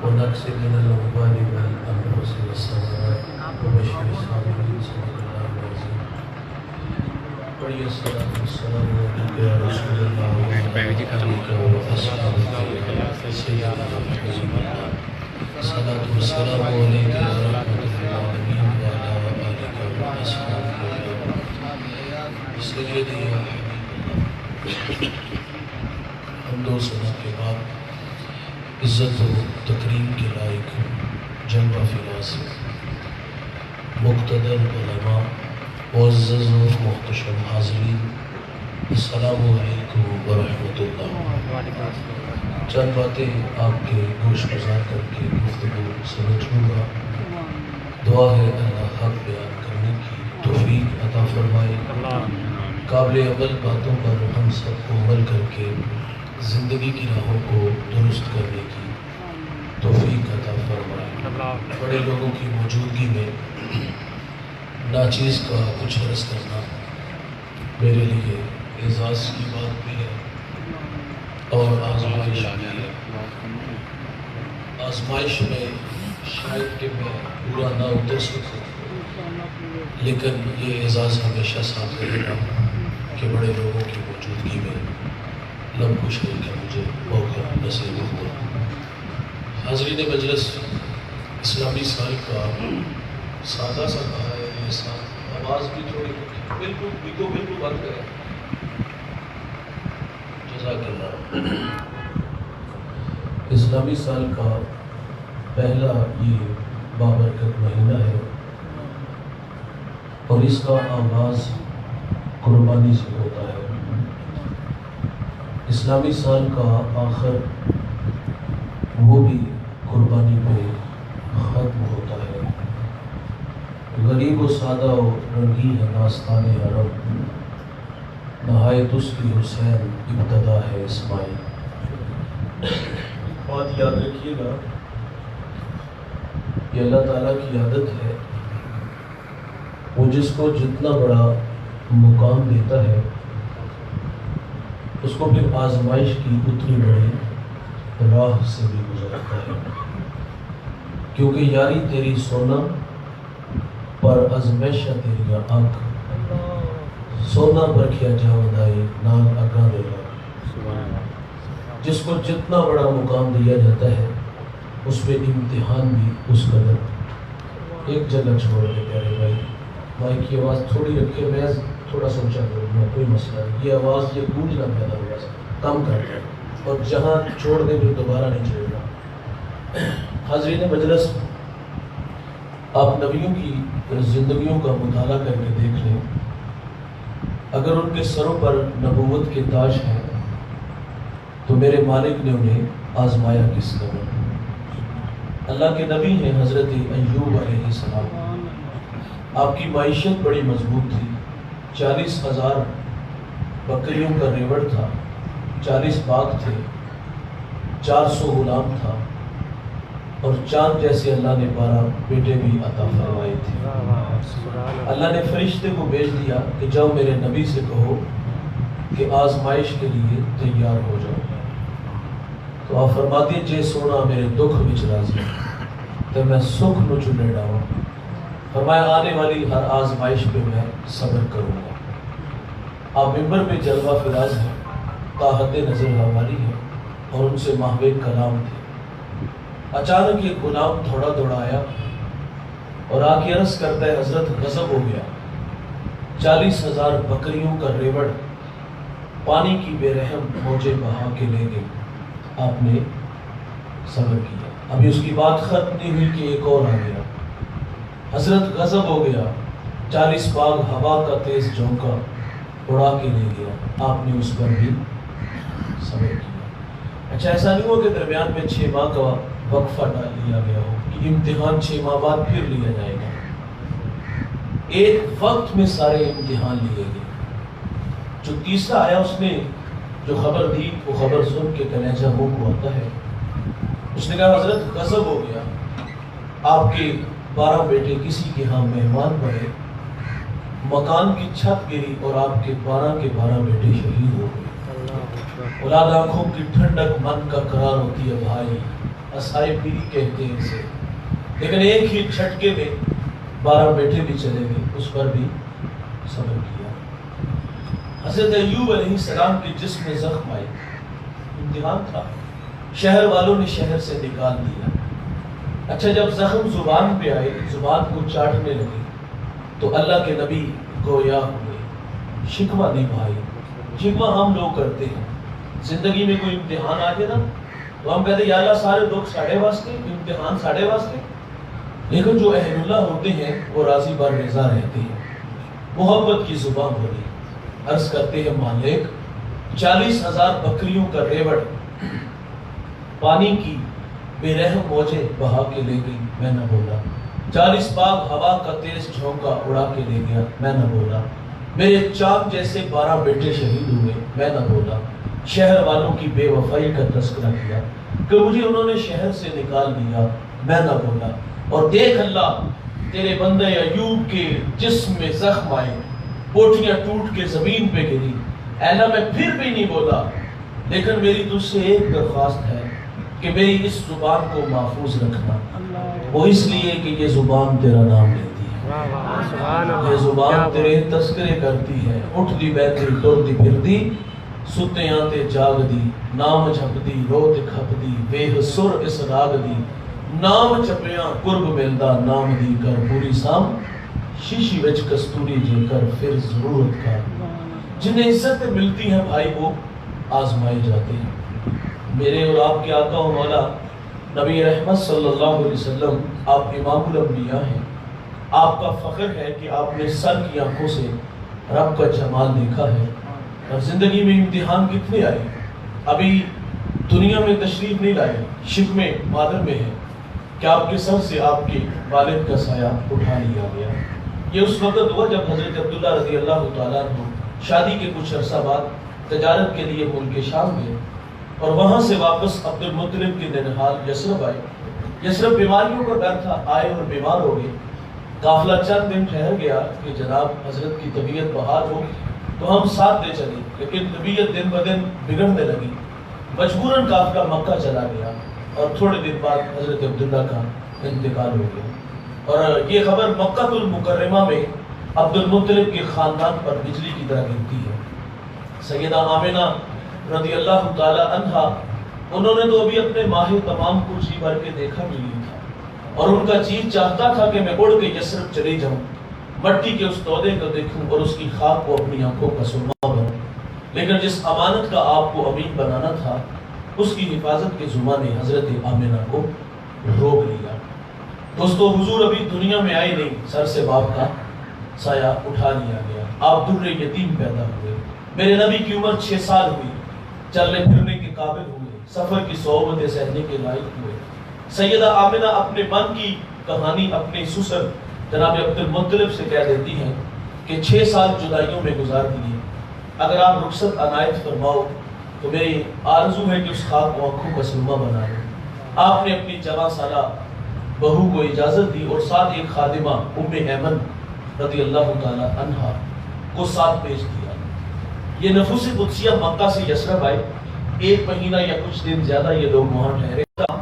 ونقص من الأموال والأنفس والثمرات وبشر الصابرين صدق الله العظيم. بڑی الصلاة والسلام علیک یا رسول اللہ وعلی آلک وأصحابک یا سیدنا محمد. الصلاة والسلام علیک یا رحمۃ للعالمین وعلی آلک وأصحابک یا سیدی یا حبیب. حمد و ثنا کے بعد عزت و تکریم کے لائق جلوہ فراز مقتدر علماء معزز و محتشم حاضرین، السلام علیکم ورحمۃ اللہ. چند باتیں آپ کے گوش گزار کر کے گفتگو سمجھوں گا. دعا ہے اللہ حق بیان کرنے کی توفیق عطا فرمائے. قابل عمل باتوں پر ہم سب کو عمل کر کے زندگی کی راہوں کو درست کرنے کی توفیق عطا فرمائے. بڑے لوگوں کی موجودگی میں ناچیز کا کچھ عرض کرنا میرے لیے اعزاز کی بات بھی ہے اور آزمائش بھی ہے. آزمائش میں شاید کہ میں پورا نہ اتر سکوں، لیکن یہ اعزاز ہمیشہ ساتھ رہے گا کہ بڑے لوگوں کی موجودگی میں لب کشائی کا مجھے موقع نصیب ہوا. حاضرین مجلس، اسلامی سال کا سادہ سا کہا ہے یہ سال. آواز بھی تھوڑی بالکل بند کریں. جزاک اللہ. اسلامی سال کا پہلا یہ بابرکت مہینہ ہے اور اس کا آغاز قربانی سے ہوتا ہے. اسلامی سال کا آخر وہ بھی قربانی پہ ختم ہوتا ہے. غریب و سادہ و رنگی ہے داستان عرب، نہایت اس کی حسین ابتدا ہے اسماعیل. بات یاد رکھیے گا کہ اللہ تعالیٰ کی عادت ہے وہ جس کو جتنا بڑا مقام دیتا ہے اس کو پھر آزمائش کی اتنی بڑی راہ سے بھی گزرتا ہے. کیونکہ یاری تیری سونا پر ازمائشہ تیری آنکھ، سونا پر کیا جاودائی نال اگاں دے گا. جس کو جتنا بڑا مقام دیا جاتا ہے اس پہ امتحان بھی اس قدر. ایک جگہ چھوڑ دے پیارے بھائی، مائک کی آواز تھوڑی رکھے، میں تھوڑا سوچا کروں گا، کوئی مسئلہ نہیں. یہ آواز یہ گونج نہ پیدا ہوا کم کر کے، اور جہاں چھوڑ دیں پھر دوبارہ نہیں چلے گا. حاضرین مجلس، آپ نبیوں کی زندگیوں کا مطالعہ کر کے دیکھ لیں. اگر ان کے سروں پر نبوت کے تاج ہیں تو میرے مالک نے انہیں آزمایا کس قدر. اللہ کے نبی ہیں حضرت ایوب علیہ السلام. آپ کی معیشت بڑی مضبوط تھی. 40,000 بکریوں کا ریوڑ تھا، 40 باغ تھے، 400 غلام تھا، اور چاند جیسے اللہ نے 12 بیٹے بھی عطا فرمائے تھے. اللہ نے فرشتے کو بھیج دیا کہ جاؤ میرے نبی سے کہو کہ آزمائش کے لیے تیار ہو جاؤ. تو آپ فرماتے ہیں جے سونا میرے دکھ وچ راضی تو میں سکھ نو چلے ڈاؤں. فرمایا آنے والی ہر آزمائش پہ میں صبر کروں گا. آپ ممبر پہ جلوہ فراز ہیں، طاعت نظر حوالی ہے اور ان سے محو کلام تھے. اچانک یہ غلام تھوڑا آیا اور آ کے عرض کرتا ہے حضرت غضب ہو گیا. 40,000 بکریوں کا ریوڑ پانی کی بے رحم موجے بہا کے لے گئے. آپ نے صبر کیا. ابھی اس کی بات ختم نہیں ہوئی کہ ایک اور آ گیا. حضرت غضب ہو گیا. 40 باغ ہوا کا تیز جھونکا اڑا کے لے گیا. آپ نے اس پر بھی صبر کیا. اچھا ایسا نہیں ہو کہ درمیان میں 6 ماہ کا وقفہ ڈال لیا گیا ہو کہ امتحان 6 ماہ بعد پھر لیا جائے گا. ایک وقت میں سارے امتحان لیے گئے. جو تیسرا آیا اس نے جو خبر دی وہ خبر سن کے کلیجہ منہ کو آتا ہے. اس نے کہا حضرت غضب ہو گیا، آپ کے 12 بیٹے کسی کے ہاں مہمان بنے، مکان کی چھت گری اور آپ کے 12 بیٹے شہید ہو گئے. اولاد آنکھوں کی ٹھنڈک من کا قرار ہوتی ہے بھائی، اسائے پیری کہتے ہیں اسے، لیکن ایک ہی جھٹکے میں 12 بیٹے بھی چلے گئے، اس پر بھی صبر کیا۔ حضرت ایوب علیہ السلام کے جسم میں زخم آئے، امتحان تھا، شہر والوں نے شہر سے نکال دیا۔ اچھا جب زخم زبان پہ آئے، زبان کو چاٹنے لگے، تو اللہ کے نبی گویا ہوئے، شکوہ نبھائی۔ شکوہ ہم لوگ کرتے ہیں، زندگی میں کوئی امتحان آ جائے نا تو ہم کہتے ہیں یا اللہ سارے دکھ ساڑھے واسطے، امتحان ساڑھے واسطے۔ لیکن جو اہل اللہ ہوتے ہیں وہ راضی بر رضا رہتے ہیں، محبت کی زبان بولی۔ عرض کرتے ہیں مالک 40,000 بکریوں کا ریوڑ پانی کی بے رحم موجیں بہا کے لے گئی، میں نہ بولا۔ 40 باغ ہوا کا تیز جھونکا اڑا کے لے گیا، میں نہ بولا۔ میرے چاند جیسے 12 بیٹے شہید ہوئے، میں نہ بولا۔ شہر والوں کی بے وفائی کا تذکرہ کیا کہ مجھے انہوں نے شہر سے نکال دیا، میں نہ بولا۔ اور دیکھ اللہ تیرے بندے ایوب کے جسم میں زخم آئے، بوٹیاں ٹوٹ کے زمین پہ گری، اے اللہ میں پھر بھی نہیں بولا، لیکن میری تجھ سے ایک درخواست ہے کہ میری اس زبان کو محفوظ رکھنا، وہ اس لیے کہ یہ زبان تیرا نام لیتی ہے، یہ زبان تیرے تذکرے کرتی ہے۔ اٹھ دی بیٹھی ٹر دی پھر دی، ستے آتے جاگ دی، نام جھپ دی روت کھپ دی، بے سر اس راگ دی، نام چپیاں قرب ملدا نام دی کر پوری سام، شیشی وچ کستوری جے کر پھر ضرورت کا۔ جنہیں عزتیں ملتی ہیں بھائی وہ آزمائے جاتے ہیں۔ میرے اور آپ کے آقا و مولا نبی رحمت صلی اللہ علیہ وسلم آپ امام الانبیاء ہیں، آپ کا فخر ہے کہ آپ نے سر کی آنکھوں سے رب کا جمال دیکھا ہے۔ اور زندگی میں امتحان کتنے آئے، ابھی دنیا میں تشریف نہیں لائے، شک میں مادر میں ہے کہ آپ کے سر سے آپ کے والد کا سایہ اٹھا لیا گیا۔ یہ اس وقت ہوا جب حضرت عبداللہ رضی اللہ تعالیٰ عنہ شادی کے کچھ عرصہ بعد تجارت کے لیے ملک شام گئے اور وہاں سے واپس عبد المطلب کے ننہال یثرب آئے۔ یثرب بیماریوں کا گھر تھا، آئے اور بیمار ہو گئے۔ قافلہ چند دن ٹھہر گیا کہ جناب حضرت کی طبیعت بحال ہو تو ہم ساتھ لے چلے، لیکن طبیعت دن بدن بگڑنے لگی، مجبوراً قافلہ مکہ چلا گیا اور تھوڑے دن بعد حضرت عبداللہ کا انتقال ہو گیا۔ اور یہ خبر مکہ المکرمہ میں عبد المطلب کے خاندان پر بجلی کی طرح گرتی ہے۔ سیدہ آمنہ رضی اللہ تعالی عنہا، انہوں نے تو ابھی اپنے ماہ تمام کو جی بھر کے دیکھا بھی نہیں تھا، اور ان کا جی چاہتا تھا کہ میں اڑ کے یثرب چلی جاؤں، مٹی کے اس تودے کو دیکھوں اور اس کی خاک کو اپنی آنکھوں کا سرما بنوں، لیکن جس امانت کا آپ کو امین بنانا تھا اس کی حفاظت کے ذمہ نے حضرت آمنہ کو روک لیا۔ دوستو حضور ابھی دنیا میں آئے نہیں، سر سے باپ کا سایہ اٹھا لیا گیا، آپ در یتیم پیدا ہوئے۔ میرے نبی کی عمر 6 سال ہوئی، چلنے پھرنے کے قابل ہوئے، سفر کی صحبتیں سہنے کے لائق ہوئے۔ سیدہ آمنہ اپنے من کی کہانی اپنے سسر جناب عبد المطلب سے کہہ دیتی ہیں کہ 6 سال جدائیوں میں گزار دیے، اگر آپ رخصت عنایت فرماؤ تو میری آرزو ہے کہ اس خاک کو آنکھوں کا سرما بنا لیں۔ آپ نے اپنی 14 سالہ بہو کو اجازت دی اور ساتھ ایک خادمہ ام ایمن رضی اللہ تعالی عنہا کو ساتھ بھیج دیا۔ یہ نفوس قدسیہ مکہ سے یثرب آئے، 1 مہینہ یا کچھ دن زیادہ یہ لوگ وہاں ٹھہرے تھا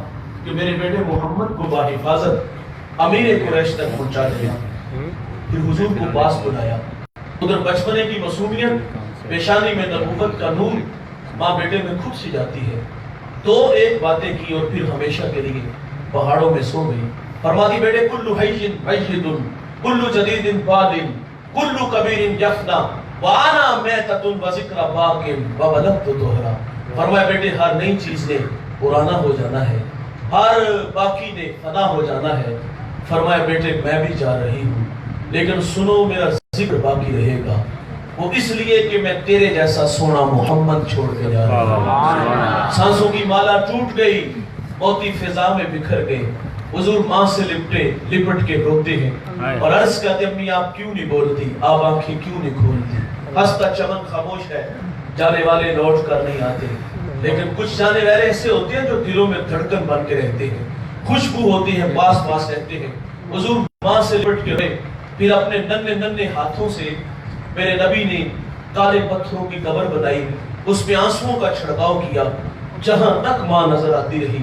کہ میرے بیٹے محمد کو باحفاظت امیر قریش تک پہنچا دیا۔ پھر حضور کو پاس بلایا، ادھر بچپنے کی معصومیت، پیشانی میں نبوت کا نور ماں بیٹے میں خود سی جاتی ہے، تو ایک باتیں کی اور پھر ہمیشہ کے لیے پہاڑوں میں سو گئی۔ فرماتی بیٹے کل حی میت، کل جدید فاد، کل کبیر یفنا، وانا میتۃ وذکر باق وبلغت طہرا۔ فرمایا بیٹے ہر نئی چیز نے پرانا ہو جانا ہے، ہر باقی نے فنا ہو جانا ہے۔ فرمایا بیٹے میں بھی جا رہی ہوں، لیکن سنو میرا ذکر باقی رہے گا، وہ اس لیے کہ میں تیرے جیسا سونا محمد چھوڑ کے جا رہا ہوں۔ سانسوں کی مالا ٹوٹ گئی، موتی فضا میں بکھر گئے، حضور ماں سے لپٹ کے روتے ہیں اور عرض کرتے امی آپ کیوں نہیں بولتی، آپ آنکھیں کیوں نہیں کھولتی؟ ہنستا چمن خاموش ہے، جانے والے لوٹ کر نہیں آتے، لیکن کچھ جانے والے ایسے ہوتے ہیں جو دلوں میں دھڑکن بن کے رہتے ہیں، خوشبو ہوتی ہے، پاس پاس رہتے ہیں۔ حضور ماں سے لپٹ کے رہے، پھر اپنے ننھے ننھے ہاتھوں سے میرے نبی نے کالے پتھروں کی قبر بنائی، اس پہ آنسوؤں کا چھڑکاؤ کیا، جہاں تک ماں نظر آتی رہی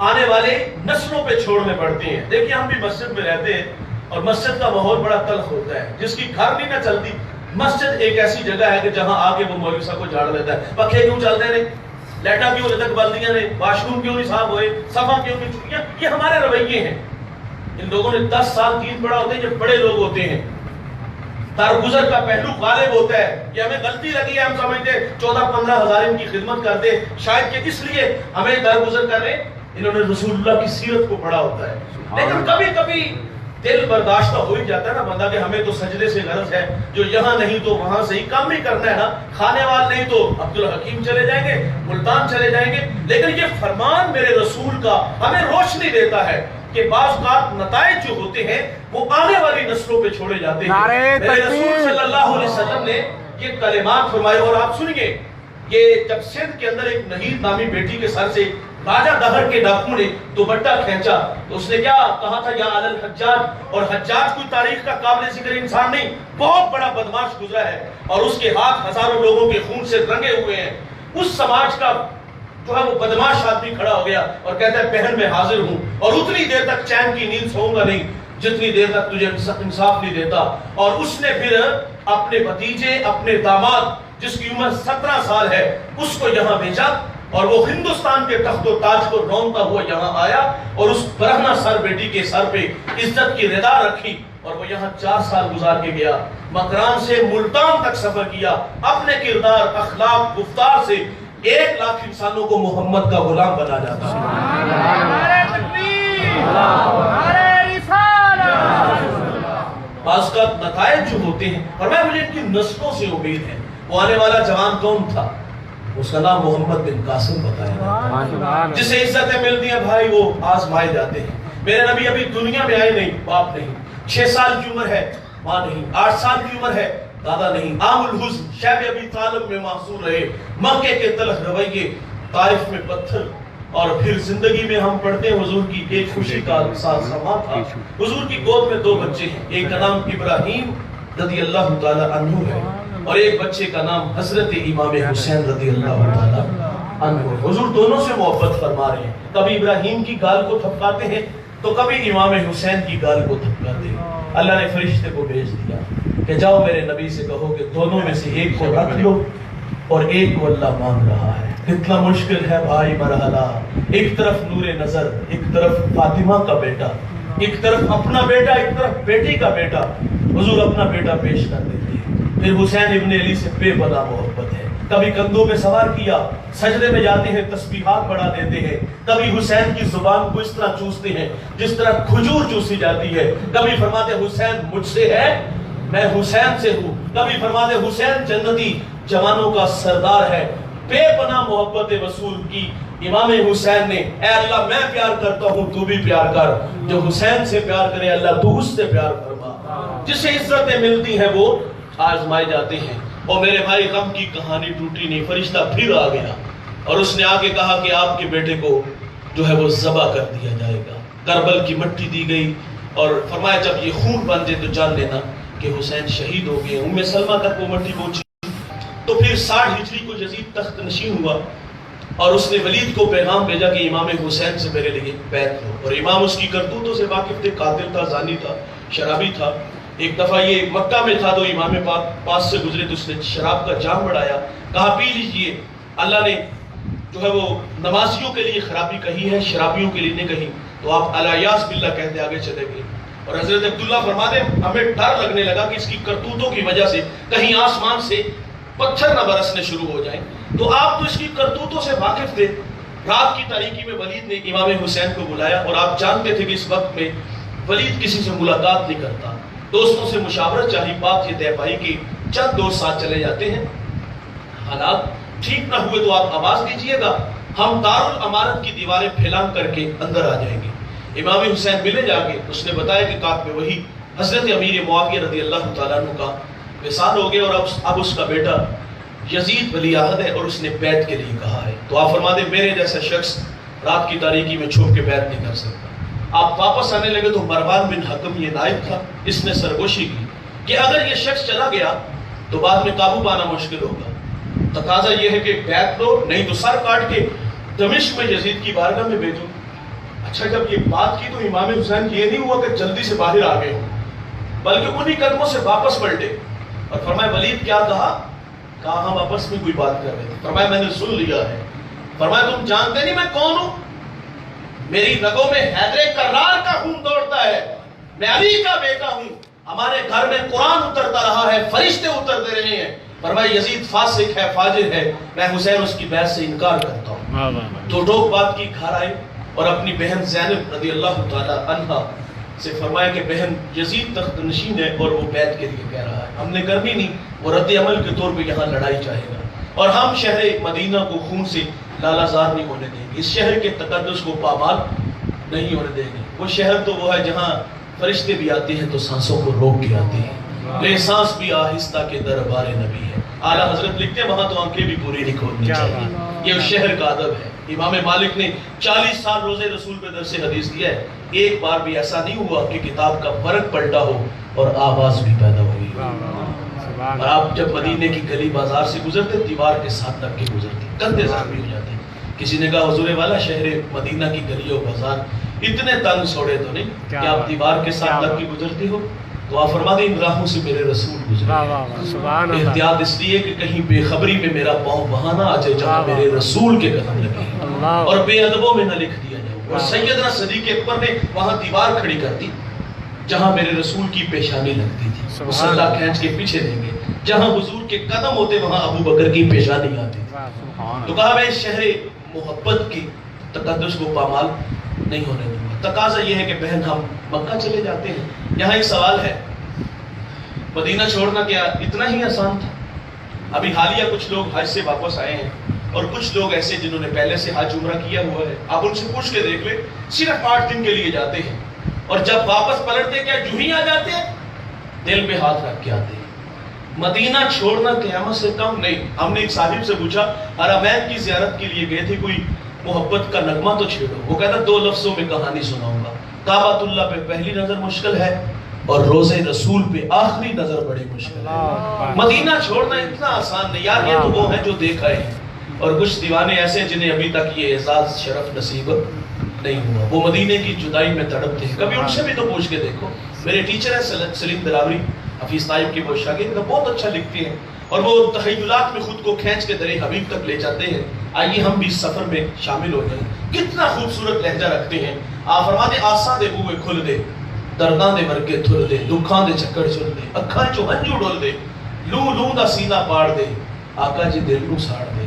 آنے والے نسلوں پہ چھوڑنے پڑتے ہیں. دیکھیے ہم بھی مسجد میں رہتے ہیں اور مسجد کا ماحول بڑا تلخ ہوتا ہے. جس کی گھر نہیں نہ چلتی، مسجد ایک ایسی جگہ ہے کہ جہاں آ کے وہ مولوی صاحب کو جھاڑ لیتا ہے. پکھے کیوں چلتے نہیں، لیٹا کیوں تک بلدیاں نے، واش روم کیوں نہیں صاف ہوئے، صفا کیوں نہیں چھٹیاں. یہ ہمارے رویے ہیں. ان لوگوں نے 10 سال دین پڑھا ہوتے ہیں، جو بڑے لوگ ہوتے ہیں. درگزر کا پہلو غالب ہوتا ہے. یہ ہمیں غلطی لگی ہے، ہم سمجھتے 14-15 ہزار ان کی خدمت کرتے شاید کہ اس لیے ہمیں درگزر کر رہے. انہوں نے رسول اللہ کی سیرت کو پڑھا ہوتا ہے. لیکن کبھی کبھی دل برداشتہ ہو ہی جاتا ہے نا بندہ کہ ہمیں تو سجدے سے غرض ہے، جو یہاں نہیں تو وہاں سے ہی کام ہی کرنا ہے نا. کھانے وال نہیں تو عبدالحکیم چلے جائیں گے، ملتان چلے جائیں گے. لیکن یہ فرمان میرے رسول کا ہمیں روشنی دیتا ہے کہ بعض اوقات نتائج جو ہوتے ہیں وہ آنے والی نسلوں پہ چھوڑے جاتے ہیں. میرے رسول صلی اللہ علیہ وسلم نے یہ کلمات فرمائے اور آپ سنیں گے. یہ جب سندھ کے اندر ایک نہید نامی بیٹی کے سر سے راجہ دہر کے ڈاکو نے دوپٹہ کھینچا تو اس نے کیا کہا تھا، یا علی الحجاج. اور حجاج کوئی تاریخ کا قابل ذکر انسان نہیں، بہت بڑا بدماش گزرا ہے اور اس کے ہاتھ ہزاروں لوگوں کے خون سے رنگے ہوئے ہیں. اس سماج کا جو ہے وہ بدماش آدمی کھڑا ہو گیا اور کہتا ہے بہن میں حاضر ہوں اور اتنی دیر تک چین کی نیند سوؤں گا نہیں جتنی دیر تک تجھے انصاف نہیں دیتا. اور اس نے پھر اپنے بھتیجے، اپنے داماد جس کی عمر 17 سال ہے، اس کو یہاں بھیجا اور وہ ہندوستان کے تخت و تاج کو رونتا ہوا یہاں آیا اور اس برہنہ سر بیٹی کے سر پہ عزت کی ردا رکھی اور وہ یہاں 4 سال گزار کے گیا. مکران سے ملتان تک سفر کیا. اپنے کردار، اخلاق، گفتار سے 1 لاکھ انسانوں کو محمد کا غلام بنا جاتا ہے. بعض کا نتائج جو ہوتے ہیں اور مجھے ان کی نسلوں سے امید ہے. وہ آنے والا جوان کون تھا؟ اس کا نام محمد بن قاسم بتایا، جسے عزتیں ملتی ہیں بھائی وہ آزمائے جاتے ہیں. میرے نبی ابھی دنیا میں آئے نہیں، باپ نہیں. 6 سال کی عمر ہے، ماں نہیں. 8 سال کی عمر ہے، دادا نہیں. عام الحزن شیب ابی طالب میں محصور رہے. مکے کے تلخ رویے، طائف میں پتھر، اور پھر زندگی میں ہم پڑھتے ہیں حضور کی ایک خوشی کا ساتھ سما تھا. حضور کی گود میں 2 بچے ہیں. ایک کا نام ابراہیم رضی اللہ تعالی عنہ ہے اور ایک بچے کا نام حضرت امام حسین رضی اللہ تعالی عنہ. حضور دونوں سے محبت فرما رہے ہیں. کبھی ابراہیم کی گال کو تھپکاتے ہیں تو کبھی امام حسین کی گال کو تھپکاتے ہیں. اللہ نے فرشتے کو بھیج دیا کہ جاؤ میرے نبی سے کہو کہ دونوں میں سے ایک کو رکھ لو اور ایک کو اللہ مانگ رہا ہے. کتنا مشکل ہے بھائی مرحلہ. ایک طرف نور نظر، ایک طرف فاطمہ کا بیٹا، ایک طرف اپنا بیٹا، ایک طرف بیٹی کا بیٹا. حضور اپنا بیٹا پیش کر دیتے ہیں. پھر حسین ابن علی سے بے پناہ محبت ہے. کبھی کندھوں پہ سوار کیا، سجدے میں جاتے ہیں، تسبیحات بڑھا دیتے ہیں. کبھی حسین کی زبان کو اس طرح چوستے ہیں جس طرح کھجور چوسی جاتی ہے. کبھی فرماتے حسین مجھ سے ہے، میں حسین سے ہوں. کبھی فرماتے حسین جنتی جوانوں کا سردار ہے. بے پناہ محبت وصول کی امام حسین نے. اے اللہ میں پیار کرتا ہوں، تو بھی پیار کر. جو حسین سے پیار کرے اللہ تو اس سے پیار فرما. جسے عزتیں ملتی ہیں وہ آزمائے جاتے ہیں. اور میرے بھائی غم کی کہانی ٹوٹی نہیں. فرشتہ پھر آ گیا اور اس نے آ کے کہا کہ آپ کے بیٹے کو جو ہے وہ ذبح کر دیا جائے گا. کربل کی مٹی دی گئی اور فرمایا جب یہ خون بن جائے تو جان لینا کہ حسین شہید ہو گئے. ام سلمہ تک وہ مٹی پہنچی تو پھر 60 ہجری کو یزید تخت نشین ہوا اور اس نے ولید کو پیغام بھیجا کہ امام حسین سے میرے لیے بیعت لو. اور امام اس کی کرتوتوں سے واقف تھے. قاتل تھا، زانی تھا، شرابی تھا. ایک دفعہ یہ مکہ میں تھا تو امام پاس سے گزرے تو اس نے شراب کا جام بڑھایا، کہا پی لیجئے. اللہ نے جو ہے وہ نمازیوں کے لیے خرابی کہی ہے، شرابیوں کے لیے نہیں کہی. تو آپ الیاس باللہ کہتے آگے چلے گئے. اور حضرت عبداللہ فرماتے ہمیں ڈر لگنے لگا کہ اس کی کرتوتوں کی وجہ سے کہیں آسمان سے پتھر نہ برسنے شروع ہو جائیں. تو آپ تو اس کی کرتوتوں سے واقف تھے. رات کی تاریکی میں ولید نے امام حسین کو بلایا اور آپ جانتے تھے کہ اس وقت میں ولید کسی سے ملاقات نہیں کرتا. دوستوں سے مشاورت چاہی. بات یہ طے پائی کہ چند دوست ساتھ چلے جاتے ہیں. حالات ٹھیک نہ ہوئے تو آپ آواز دیجئے گا، ہم دارالامارت کی دیواریں پھیلان کر کے اندر آ جائیں گے. امام حسین ملے جا کے اس نے بتایا کہ کاخ میں وہی حضرت امیر معاویہ رضی اللہ تعالیٰ عنہ کا وصال ہو گیا اور اب اس کا بیٹا یزید ولی عہد ہے اور اس نے بیعت کے لیے کہا ہے. تو آپ فرما دیں میرے جیسا شخص رات کی تاریکی میں چھپ کے بیعت نہیں کر سکتا. آپ واپس آنے لگے تو مروان بن حکم یہ نائب تھا. اس نے سرگوشی کی کہ اگر یہ شخص چلا گیا تو بعد میں قابو پانا مشکل ہوگا. تقاضا یہ ہے کہ بیعت لو، نہیں تو سر کاٹ کے دمشق میں یزید کی بارگاہ میں بھیجو. اچھا جب یہ بات کی تو امام حسین یہ نہیں ہوا کہ جلدی سے باہر آ گئے ہوں، بلکہ انہی قدموں سے واپس پلٹے اور فرمایا ولید کیا کہا؟ کہا ہم آپس میں کوئی بات کر رہے تھے۔ فرمایا میں نے سن لیا ہے۔ فرمایا تم جانتے نہیں میں کون ہوں؟ میری رگوں میں حیدر کرار کا خون دوڑتا ہے، میں علی کا بیٹا ہوں، ہمارے گھر میں قرآن اترتا رہا ہے، فرشتے اترتے رہے ہیں۔ فرمایا یزید فاسق ہے، فاجر ہے، میں حسین اس کی بیعت سے انکار کرتا ہوں۔ تو ٹوک بات کی گھر آئے اور اپنی بہن زینب رضی اللہ تعالی عنہا سے فرمایا کہ بہن یزید تخت نشین ہے اور وہ بیعت کے لیے کہہ رہا ہے، ہم نے کرنی نہیں، وہ رد عمل کے طور پہ یہاں لڑائی چاہے گا اور ہم شہر مدینہ کو خون سے لالا زار نہیں ہونے دیں گے، اس شہر کے تقدس کو پامال نہیں ہونے دیں گے۔ وہ شہر تو وہ ہے جہاں فرشتے بھی آتے ہیں تو سانسوں کو روک کے آتے ہیں، لے سانس بھی آہستہ کے دربار نبی ہے۔ اعلیٰ حضرت لکھتے ہیں وہاں تو آنکھیں بھی پوری نہیں کھولنی چاہیے، یہ اس شہر کا ادب ہے۔ امام مالک نے 40 سال روزے رسول پہ درس حدیث دیا ہے، ایک بار بھی ایسا نہیں ہوا کہ کتاب کا ورق پلٹا ہو اور آواز بھی پیدا ہوئی ہو۔ اور آپ جب مدینے کی گلی بازار سے گزرتے دیوار کے ساتھ لگ کے گزرتے، کندھے زخمی ہو جاتے۔ کسی نے کہا حضور والا شہر مدینہ کی گلی و بازار اتنے تنگ سوڑے تو نہیں کہ آپ دیوار کے ساتھ لگ کے گزرتے ہو؟ تو آپ فرما دیں ان راہوں سے میرے رسول گزرے، احتیاط اس لیے کہ کہیں بے خبری میں میرا پاؤں وہاں نہ آ جائے جہاں میرے رسول کے قدم لگے اور بے ادبوں میں نہ لکھ دیا جائے۔ اور سیدنا صدیق اکبر نے وہاں دیوار کھڑی کر دی جہاں میرے رسول کی پیشانی لگتی تھی، مصلا کھینچ کے پیچھے دیں گے، جہاں حضور کے قدم ہوتے وہاں ابو بکر کی پیشانی آتی تھی۔ تو کہا میں اس شہر محبت کی تقدس کو پامال نہیں ہونے دوں گا۔ تقاضا یہ ہے کہ بہن ہم مکہ چلے جاتے ہیں۔ یہاں ایک سوال ہے، مدینہ چھوڑنا کیا اتنا ہی آسان تھا؟ ابھی حالیہ کچھ لوگ حج سے واپس آئے ہیں اور کچھ لوگ ایسے جنہوں نے پہلے سے حج عمرہ کیا ہوا ہے، آپ ان سے پوچھ کے دیکھ لیں، صرف 8 دن کے لیے جاتے ہیں اور جب واپس پلٹتے کیا جو ہی آ جاتے ہیں؟ دل پہ ہاتھ رکھ کے آتے ہیں۔ مدینہ چھوڑنا قیامت سے کم نہیں۔ ہم نے ایک صاحب سے پوچھا حرمین کی زیارت کے لیے گئے تھے، کوئی محبت کا نغمہ تو چھیڑو۔ وہ کہتا 2 لفظوں میں کہانی سناؤں گا، کعبۃ اللہ پہ پہلی نظر مشکل ہے اور روزے رسول پہ آخری نظر بڑی مشکل ہے۔ مدینہ چھوڑنا اتنا آسان نہیں یار، یہ تو وہ ہیں جو دیکھ آئے ہیں اور کچھ دیوانے ایسے جنہیں ابھی تک یہ اعزاز شرف نصیب نہیں ہوا، وہ مدینے کی جدائی میں تڑپتے ہیں۔ کبھی ان سے بھی تو پوچھ کے دیکھو۔ میرے ٹیچر ہے سلیم دلاوری، حفیظ طائب کے وہ شاگرد، بہت اچھا لکھتے ہیں اور وہ تخیلات میں خود کو کھینچ کے درے حبیب تک لے جاتے ہیں۔ آئیے ہم بھی اس سفر میں شامل ہو جائیں۔ کتنا خوبصورت لہجہ رکھتے ہیں۔ آپ فرماتے آساں دے بوئے کھل دے، درداں دے ورگے تھل دے، دکھاں دے چکر چل دے، اکھاں چو ہنجو ڈول دے، لو لو دا سینہ پاڑ دے، آقا جی دل نو ساڑ دے۔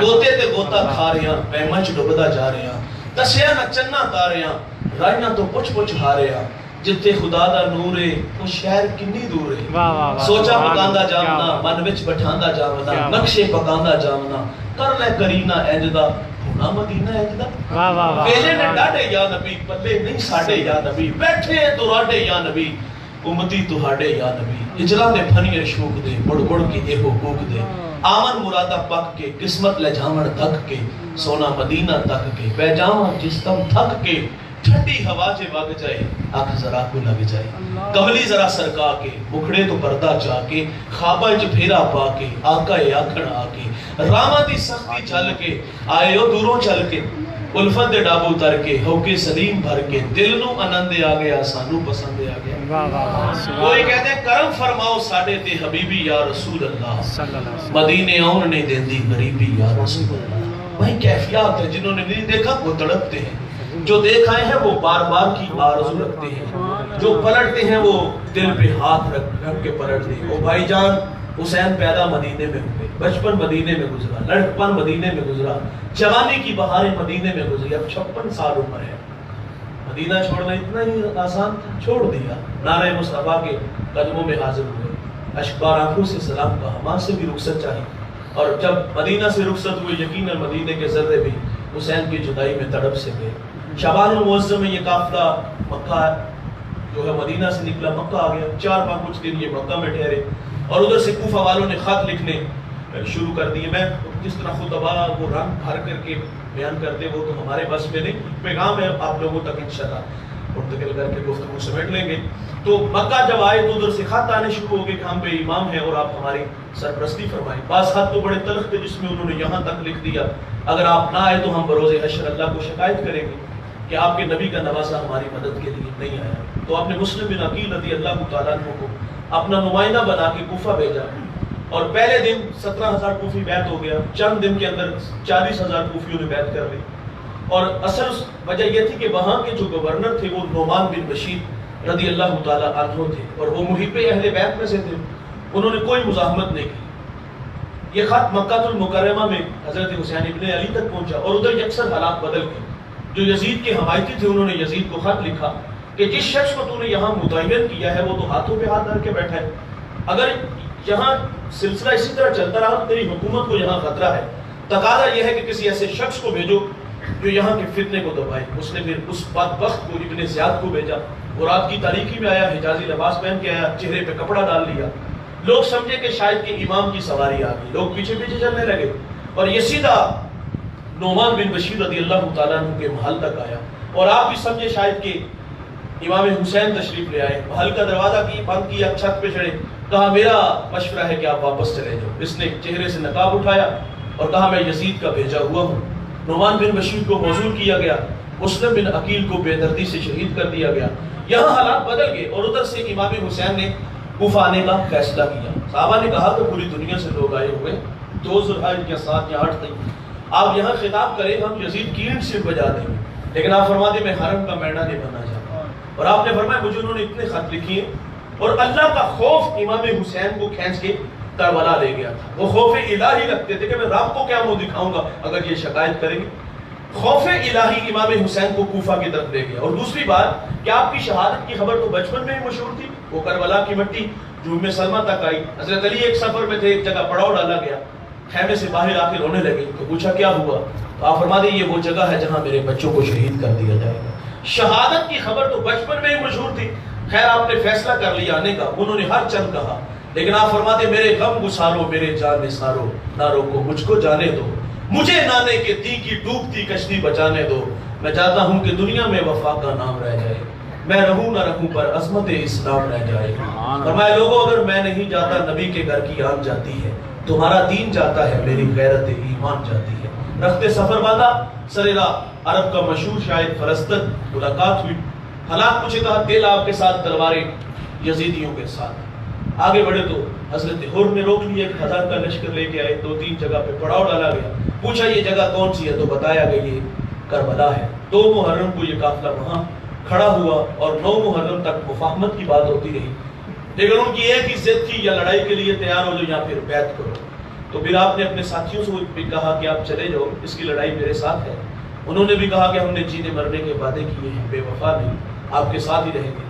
گوتے تے گوتا کھا رہے ہیں، پیمنچ ڈبدا جا رہے ہیں، دسیا نہ چننا تاریاں، رائیاں تو پچھ پچھ ہارے ہیں، جتے خدا دا نور ہے وہ شہر کنی دور ہے۔ سوچا پکاندا جامنا، من وچ بٹھاندا جامنا، نقشے پکاندا جامنا، کر لے کرینہ اجدا ہونا مدینہ اجدا۔ ویلے نے ڈاڈے یا نبی، پلے نہیں ساڈے یا نبی، بیٹھے تراڈے یا نبی، امتی تہاڈے یا نبی، ہجراں دے پھنیے شوق دے، مڑ مڑ کے اے حقوق دے، آمن مرادہ پک کے، قسمت لے جاون تھک کے، سونا مدینہ تک کے، بے جاواں جسم تھک کے، ٹھنڈی ہوا جے وگ جائے، آنکھ ذرا کو لگ جائے، کملی ذرا سرکا کے، مکھڑے تو پردہ چا کے، خواباں چ پھیرا پا کے، آقا آکھن آ کے، راواں دی سختی چل کے، آئے ہو دوروں چل کے، الفت دے ڈابو تر کے، ہو کے سلیم بھر کے، دل نو آنند آ گیا، سانو پسند آ گیا۔ کوئی کہتے ہیں کرم فرماؤ ساڈے تے حبیبی یا رسول اللہ، مدینے آن نہیں دیندی غریبی یا رسول اللہ۔ وہی کیفیات ہے، جنہوں نے نہیں دیکھا وہ تڑپتے ہیں، جو دیکھ آئے ہیں وہ بار بار کی آرزو رکھتے ہیں، جو پلٹتے ہیں وہ دل پہ ہاتھ رکھ کے پلٹتے ہیں۔ وہ بھائی جان حسین پیدا مدینے میں ہوئے، بچپن مدینے میں گزرا، لڑکپن مدینے میں گزرا، جوانی کی بہاریں مدینے میں گزری، اب 56 سال عمر ہے۔ مدینہ چھوڑنا اتنا ہی آسان تھا، چھوڑ دیا، نعرہ مصطفیٰ کے قدموں میں حاضر ہوئے، اشکبار آنکھوں سے سلام کہا، ماں سے بھی رخصت چاہی، اور جب مدینہ سے رخصت ہوئے یقیناً مدینے کے ذرے بھی حسین کی جدائی میں تڑپ سے گئے۔ شعبان المعظم میں یہ قافلہ مکہ جو ہے مدینہ سے نکلا، مکہ آ گیا، 4-5 کچھ دن یہ مکہ میں ٹھہرے اور ادھر سے کوفہ والوں نے خط لکھنے شروع کر دیے۔ میں جس طرح خطبہ وہ رنگ بھر کر کے بیان کرتے وہ تو ہمارے بس میں نہیں، پیغام ہے آپ لوگوں تک انشاءاللہ منتقل کر کے گفتگو سمیٹ لیں گے۔ تو مکہ جب آئے تو ادھر سے خط آنے شروع ہو گئے کہ ہم پہ امام ہیں اور آپ ہماری سرپرستی فرمائیں۔ بعض خط تو بڑے تلخ تھے جس میں انہوں نے یہاں تک لکھ دیا اگر آپ نہ آئے تو ہم بروز حشر اللہ کو شکایت کریں گے۔ کہ آپ کے نبی کا نواسا ہماری مدد کے لیے نہیں آیا، تو آپ نے مسلم بن عقیل رضی اللہ تعالیٰ عنہ کو اپنا نمائندہ بنا کے کوفہ بھیجا، اور پہلے دن 17,000 کوفی بیعت ہو گیا، چند دن کے اندر 40,000 کوفیوں نے بیعت کر لی۔ اور اصل وجہ یہ تھی کہ وہاں کے جو گورنر تھے وہ نعمان بن بشیر رضی اللہ تعالیٰ عنہ تھے، اور وہ محب اہل بیت میں سے تھے، انہوں نے کوئی مزاحمت نہیں کی۔ یہ خط مکہ المکرمہ میں حضرت حسین ابن علی تک پہنچا، اور ادھر یکسر حالات بدل گئے۔ جو یزید کے حمایتی تھے انہوں نے یزید کو خط لکھا کہ جس شخص کو تو نے یہاں متعین کیا ہے وہ تو ہاتھوں پہ ہاتھ دھر کے بیٹھا ہے، اگر یہاں سلسلہ اسی طرح چلتا رہا تیری حکومت کو یہاں خطرہ ہے، تقاضا یہ ہے کہ کسی ایسے شخص کو بھیجو جو یہاں کے فتنے کو دبائے۔ اس نے پھر اس بدبخت کو ابن زیاد کو بھیجا، اور رات کی تاریکی میں آیا، حجازی لباس پہن کے آیا، چہرے پہ کپڑا ڈال لیا۔ لوگ سمجھے کہ شاید کہ امام کی سواری آ گئی، لوگ پیچھے پیچھے چلنے لگے، اور یہ سیدھا نعمان بن بشیر رضی اللہ تعالیٰ عنہ کے محل تک آیا، اور آپ بھی سمجھے شاید کہ امام حسین تشریف لے آئے۔ محل کا دروازہ کی بند کیا، چھت پہ چڑھے، کہا میرا مشورہ ہے کہ آپ واپس چلے جاؤ۔ اس نے چہرے سے نقاب اٹھایا اور کہا میں یزید کا بھیجا ہوا ہوں۔ نعمان بن بشیر کو معزول کیا گیا، مسلم بن عقیل کو بے دردی سے شہید کر دیا گیا۔ یہاں حالات بدل گئے، اور ادھر سے امام حسین نے کوفہ آنے کا فیصلہ کیا۔ صحابہ نے کہا کہ پوری دنیا سے لوگ آئے ہوئے، 2 ذوالحجہ یا 7 یا 8 تک آپ یہاں خطاب کریں، ہم یزید کی اینٹ سے بجا دیں گے، لیکن آپ فرماتے میں حرم کا میڑا نہیں بننا چاہتا۔ اور آپ نے فرمایا مجھے انہوں نے اتنے خط لکھے، اور اللہ کا خوف امام حسین کو کھینچ کے کربلا لے گیا تھا۔ وہ خوف الہی رکھتے تھے کہ میں رب کو کیا منہ دکھاؤں گا اگر یہ شکایت کریں گے۔ خوف الہی امام حسین کو کوفہ کی طرف لے گیا۔ اور دوسری بات کہ آپ کی شہادت کی خبر تو بچپن میں ہی مشہور تھی، وہ کربلا کی مٹی جو ام سلمہ تک آئی۔ حضرت علی ایک سفر میں تھے، ایک جگہ پڑاؤ ڈالا گیا، خیمے سے باہر آ کے رونے لگے، تو پوچھا کیا ہوا؟ تو آپ فرما دیں یہ وہ جگہ ہے جہاں میرے بچوں کو شہید کر دیا جائے گا۔ شہادت کی خبر تو بچپن میں ہی مشہور تھی۔ خیر آپ نے فیصلہ کر لیا آنے کا، انہوں نے ہر چند کہا، لیکن آپ فرماتے میرے غم گسارو میرے جان نثارو، نہ روکو مجھ کو جانے دو، مجھے نانے کے دی کی ڈوبتی کشتی بچانے دو، میں چاہتا ہوں کہ دنیا میں وفا کا نام رہ جائے، میں رہوں نہ رہوں پر عظمت اسلام رہ جائے۔ فرمایا لوگوں اگر میں نہیں جاتا نبی کے گھر کی آن جاتی ہے، تمہارا دین جاتا ہے، میری غیرت ایمان جاتی ہے۔ رخت سفر باندھا سر راہ، عرب کا مشہور شاعر فرستد ملاقات ہوئی، حالات پوچھے، کہا دل آپ کے ساتھ تلواریں یزیدیوں کے ساتھ۔ آگے بڑھے تو حضرت حر نے روک لیا، 1000 کا لشکر لے کے آئے، 2-3 جگہ پہ پڑاؤ ڈالا گیا، پوچھا یہ جگہ کون سی ہے؟ تو بتایا گیا یہ کربلا ہے۔ 2 محرم کو یہ قافلہ وہاں کھڑا ہوا، اور 9 محرم تک مفاہمت کی بات ہوتی رہی، لیکن ان کی ایک ہی ضد تھی، یا لڑائی کے لیے تیار ہو جاؤ یا پھر بیعت کرو۔ تو پھر آپ نے اپنے ساتھیوں سے بھی کہا کہ آپ چلے جاؤ، اس کی لڑائی میرے ساتھ ہے۔ انہوں نے بھی کہا کہ ہم نے جینے مرنے کے وعدے کیے ہیں، بے وفا نہیں، آپ کے ساتھ ہی رہیں گے۔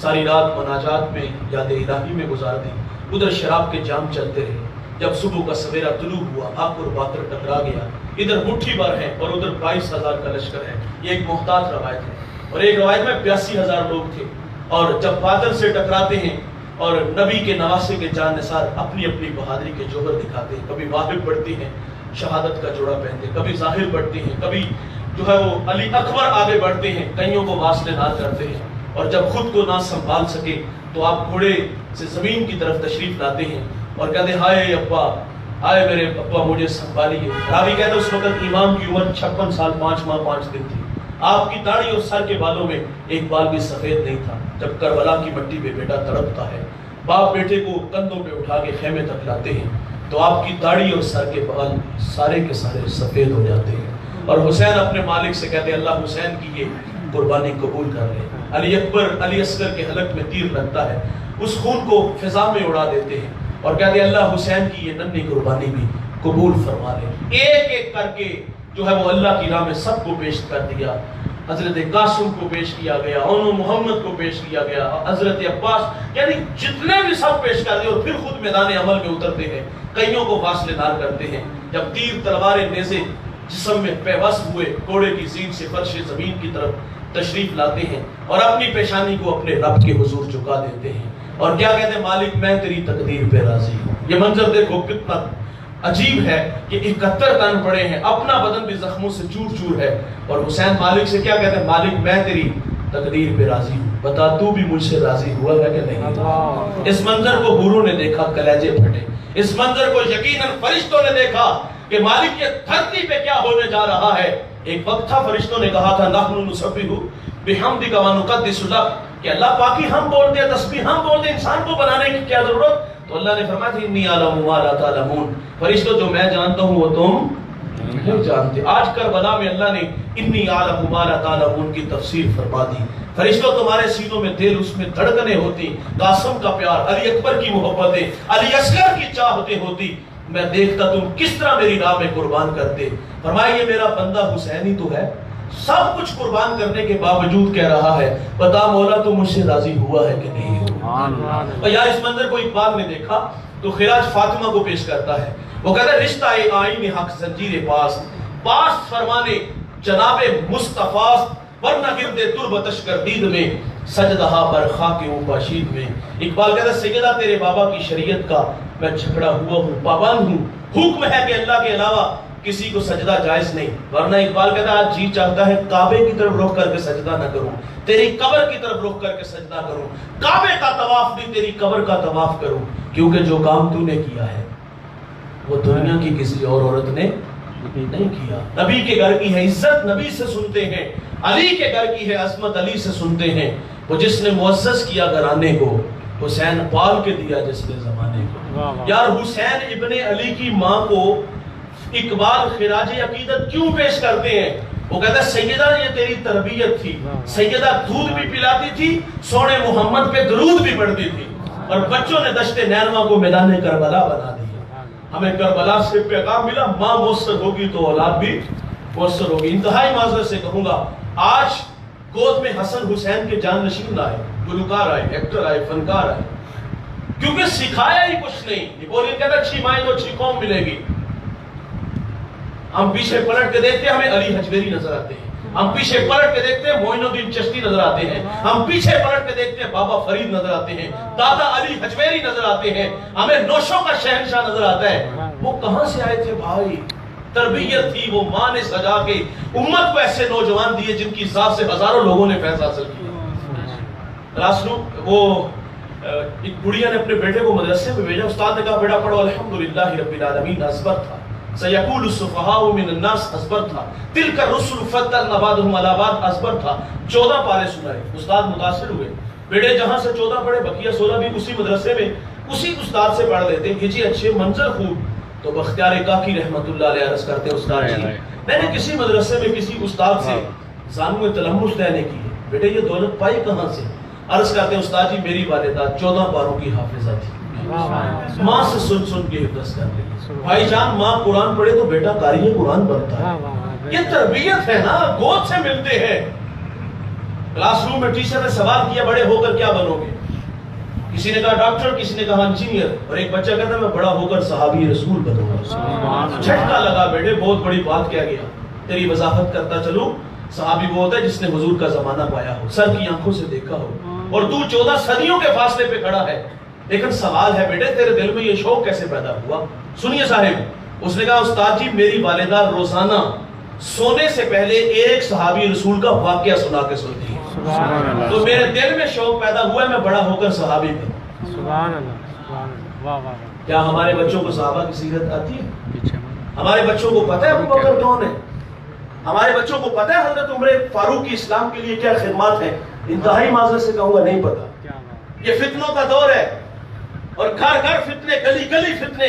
ساری رات مناجات میں یاد الہی میں گزار دی، ادھر شراب کے جام چلتے رہے۔ جب صبح کا سویرا طلوع ہوا، حق اور باطل ٹکرا گیا، ادھر مٹھی بھر ہے اور ادھر 22,000 کا لشکر ہے۔ یہ ایک محتاط روایت ہے، اور ایک روایت میں 82,000 لوگ تھے، اور جب باطل سے ٹکراتے ہیں اور نبی کے نواسے کے جان نثار اپنی اپنی بہادری کے جوہر دکھاتے ہیں، کبھی واہب بڑھتے ہیں شہادت کا جوڑا پہنتے ہیں، کبھی ظاہر بڑھتے ہیں، کبھی جو ہے وہ علی اکبر آگے بڑھتے ہیں، کئیوں کو واصل نہ کرتے ہیں، اور جب خود کو نہ سنبھال سکے تو آپ گھوڑے سے زمین کی طرف تشریف لاتے ہیں اور کہتے ہیں ہائے ابا، ہائے میرے ابا مجھے سنبھالیے۔ راوی کہتے ہیں اس وقت امام کی عمر 56 سال 5 ماہ 5 دن تھی، آپ کی داڑھی اور سر کے بالوں میں ایک بال بھی سفید نہیں تھا۔ جب کربلا کی مٹی پہ بیٹا تڑپتا ہے، باپ بیٹے کو کندھوں پہ اٹھا کے خیمے تک لاتے ہیں، تو آپ کی داڑھی اور سر کے بال سارے کے سارے سفید ہو جاتے ہیں، اور حسین اپنے مالک سے کہتے ہیں اللہ حسین کی یہ قربانی قبول کر لے۔ علی اکبر علی اصغر کے حلق میں تیر لگتا ہے، اس خون کو فضا میں اڑا دیتے ہیں اور کہتے ہیں اللہ حسین کی یہ ننھی قربانی بھی قبول فرما لے۔ ایک ایک کر کے جو ہے وہ اللہ کی راہ میں سب کو پیش کر دیا۔ حضرت قاسم کو پیش کیا گیا، انو محمد کو پیش کیا گیا، حضرت عباس، یعنی جتنے بھی سب پیش کر دیا، اور پھر خود میدان عمل میں اترتے ہیں، کئیوں کو واصل نار کرتے ہیں۔ جب تیر تلواریں نیزے جسم میں پیوست ہوئے، گھوڑے کی زین سے فرش زمین کی طرف تشریف لاتے ہیں اور اپنی پیشانی کو اپنے رب کے حضور جھکا دیتے ہیں، اور کیا کہتے ہیں مالک میں تیری تقدیر پہ راضی ہوں۔ یہ منظر دیکھو کتنا عجیب ہے کہ 71 تن پڑے ہیں، اپنا بدن بھی زخموں سے چور چور ہے، اور حسین مالک سے کیا کہتے ہیں مالک میں تیری تقدیر پہ راضی ہوں، بتا تو بھی مجھ سے راضی ہوا ہے کہ نہیں۔ اس منظر کو حوروں نے دیکھا، کلیجے پھٹے۔ اس منظر کو یقیناً فرشتوں نے دیکھا کہ مالک یہ دھرتی پہ کیا ہونے جا رہا ہے۔ ایک وقت تھا فرشتوں نے کہا تھا نحن نسبح بحمدک و نقدس لک کہ اللہ پاکی ہم بولتے ہیں، تسبیح ہم بولتے ہیں، انسان کو بنانے کی کیا ضرورت؟ تو اللہ نے فرمایا تھا انی اعلم ما لا تعلمون، فرشتوں جو میں جانتا ہوں وہ تم نہیں جانتے۔ آج کربلا میں اللہ نے انی اعلم ما لا تعلمون کی تفسیر فرما دی۔ فرشتوں تمہارے سینوں میں دل، اس میں دھڑکنیں ہوتی، قاسم کا پیار، علی اکبر کی محبتیں، علی اصغر کی چاہتیں ہوتی، میں دیکھتا تم کس طرح میری راہ میں قربان کرتے۔ فرمایا یہ میرا بندہ حسینی تو ہے، سب کچھ قربان کرنے کے باوجود کہہ رہا ہے بتا مولا تو مجھ سے راضی ہوا ہے کہ نہیں ہوا۔ اور یار اس منظر کو اقبال نے دیکھا تو خراج فاطمہ کو پیش کرتا ہے، وہ کہتا ہے رشتہ آئین حق زنجیر پاس پاس فرمانے جناب مصطفیٰ ورنہ گردے تربت اشکردید میں سجدہا بر خاک او پاشید میں۔ اقبال کہتا ہے سیدہ تیرے بابا کی شریعت کا میں جھگڑا ہوا ہوں، پابند ہوں، حکم ہے کہ اللہ کے علاوہ کسی کو سجدہ جائز نہیں، ورنہ اقبال کہتا ہے آج جی چاہتا ہے کعبے کی طرف رخ کر کے سجدہ نہ کروں، تیری قبر کی طرف رخ کر کے سجدہ کروں، کعبے کا طواف نہیں تیری قبر کا طواف کروں، کیونکہ جو کام تو نے کیا ہے وہ دنیا کی کسی اور عورت نے نہیں کیا۔ نبی کے گھر کی ہے عزت نبی سے سنتے ہیں، علی کے گھر کی ہے عظمت علی سے سنتے ہیں، وہ جس نے معزز کیا گھرانے کو حسین پال کے دیا جس نے زمانے کو۔ یار حسین ابن علی کی ماں کو اقبال خراج عقیدت کیوں پیش کرتے ہیں؟ وہ کہتا ہے سیدہ یہ تیری تربیت تھی، سیدہ دودھ بھی پلاتی تھی، سونے محمد پہ درود بھی پڑھتی تھی، اور بچوں نے دشت نینوا کو میدان کربلا بنا دیا۔ ہمیں کربلا سے پیغام ملا ماں مؤثر ہوگی تو اولاد بھی مؤثر ہوگی۔ انتہائی معذرت سے کہوں گا آج گود میں حسن حسین کے جان نشین آئے، گلوکار آئے، ایکٹر آئے، فنکار آئے، کیونکہ سکھایا ہی کچھ نہیں۔ نیپولین کہتا ہے اچھی مائیں تو اچھی قوم ملے گی۔ ہم پیچھے پلٹ کے دیکھتے ہیں ہمیں علی حجویری نظر آتے ہیں، ہم پیچھے پلٹ کے دیکھتے ہیں معین الدین چشتی نظر آتے ہیں، ہم پیچھے پلٹ کے دیکھتے ہیں بابا فرید نظر آتے ہیں، دادا علی حجویری نظر آتے ہیں، ہمیں نوشوں کا شہنشاہ نظر آتا ہے۔ وہ کہاں سے آئے تھے بھائی؟ تربیت تھی، وہ ماں نے سجا کے امت کو ایسے نوجوان دیے جن کی ذات سے ہزاروں لوگوں نے فیض حاصل کیا۔ وہ ایک بڑھیا نے اپنے بیٹے کو مدرسے میں بھیجا، استاد نے کہا بیٹا پڑھو الحمدللہ رب العالمین، ازبر تھا سیقول السفہاء من الناس، ازبر تھا تلک الرسل فضلنا بعضهم علی بعض، ازبر تھا۔ 14 پارے سنائے، استاد متاثر ہوئے، بیٹے جہاں سے 14 پڑھے بقیہ 16 بھی اسی مدرسے میں اسی استاد سے پڑھ لیتے ہیں۔ جی اچھے منظر خوب۔ تو بختیار کاکی رحمت اللہ علیہ عرض کرتے ہیں استاد جی میں نے کسی مدرسے میں کسی استاد سے زانو تلمس لینے کی ہے، بیٹے یہ دولت پائی کہاں سے؟ عرض کرتے ہیں استاد جی میری والدہ 14 پاروں کی حافظہ تھی، ماں سے سن سن کے حفظ کر لی۔ بھائی جان ماں قرآن پڑھے تو بیٹا قاری قرآن بنتا ہے، یہ تربیت ہے نا، گود سے ملتے ہیں۔ کلاس روم میں ٹیچر نے سوال کیا بڑے ہو کر کیا بنو گے؟ کسی نے کہا ڈاکٹر، کسی نے کہا انجینئر، اور ایک بچہ کہتا میں بڑا ہو کر صحابی رسول بنوں گا۔ جھٹکا لگا بیٹے بہت بڑی بات کیا گیا، تیری وضاحت کرتا چلوں، صحابی وہ ہوتا ہے جس نے حضور کا زمانہ پایا ہو، سر کی آنکھوں سے دیکھا ہو، اور تو 14 صدیوں کے فاصلے پہ کھڑا ہے۔ لیکن سوال ہے بیٹے تیرے دل میں یہ شوق کیسے پیدا ہوا؟ سنیے صاحب، اس نے کہا استاد جی میری والدہ روزانہ سونے سے پہلے ایک صحابی رسول کا واقعہ سنا کے سنتی ہے، تو میرے دل میں شوق پیدا ہوا ہے میں بڑا ہو کر صحابی بنوں۔ سبحان اللہ، سبحان اللہ، واہ واہ۔ کیا ہمارے بچوں کو صحابہ کی سیرت آتی ہے؟ ہمارے بچوں کو پتہ ہے ابو بکر کون ہے؟ ہمارے بچوں کو پتہ ہے حضرت عمر فاروق کی اسلام کے لیے کیا خدمات ہیں؟ انتہائی معذرت سے کہوں گا نہیں پتہ۔ یہ فتنوں کا دور ہے، اور گھر گھر فتنے، گلی گلی فتنے۔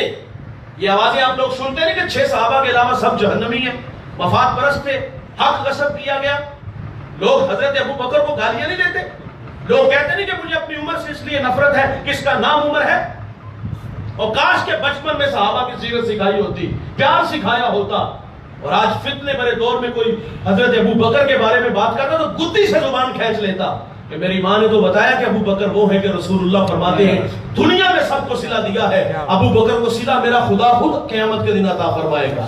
یہ آوازیں آپ لوگ سنتے نہیں کہ 6 صحابہ کے علاوہ سب جہنمی ہیں، مفاد پرست تھے، حق غصب کیا گیا۔ لوگ حضرت ابو بکر کو گالیاں نہیں دیتے، لوگ کہتے نہیں کہ مجھے اپنی عمر سے اس لیے نفرت ہے کہ اس کا نام عمر ہے، اور کاش کے بچپن میں صحابہ کی سیرت سکھائی ہوتی، پیار سکھایا ہوتا۔ اور آج فتنے بھرے دور میں کوئی حضرت ابو بکر کے بارے میں بات کرتا تو گدی سے زبان کھینچ لیتا کہ میری ماں نے تو بتایا کہ ابو بکر وہ ہے کہ رسول اللہ فرماتے ہیں دنیا میں سب کو صلہ دیا ہے، ابو بکر کو صلہ میرا خدا خود قیامت کے دن عطا فرمائے گا۔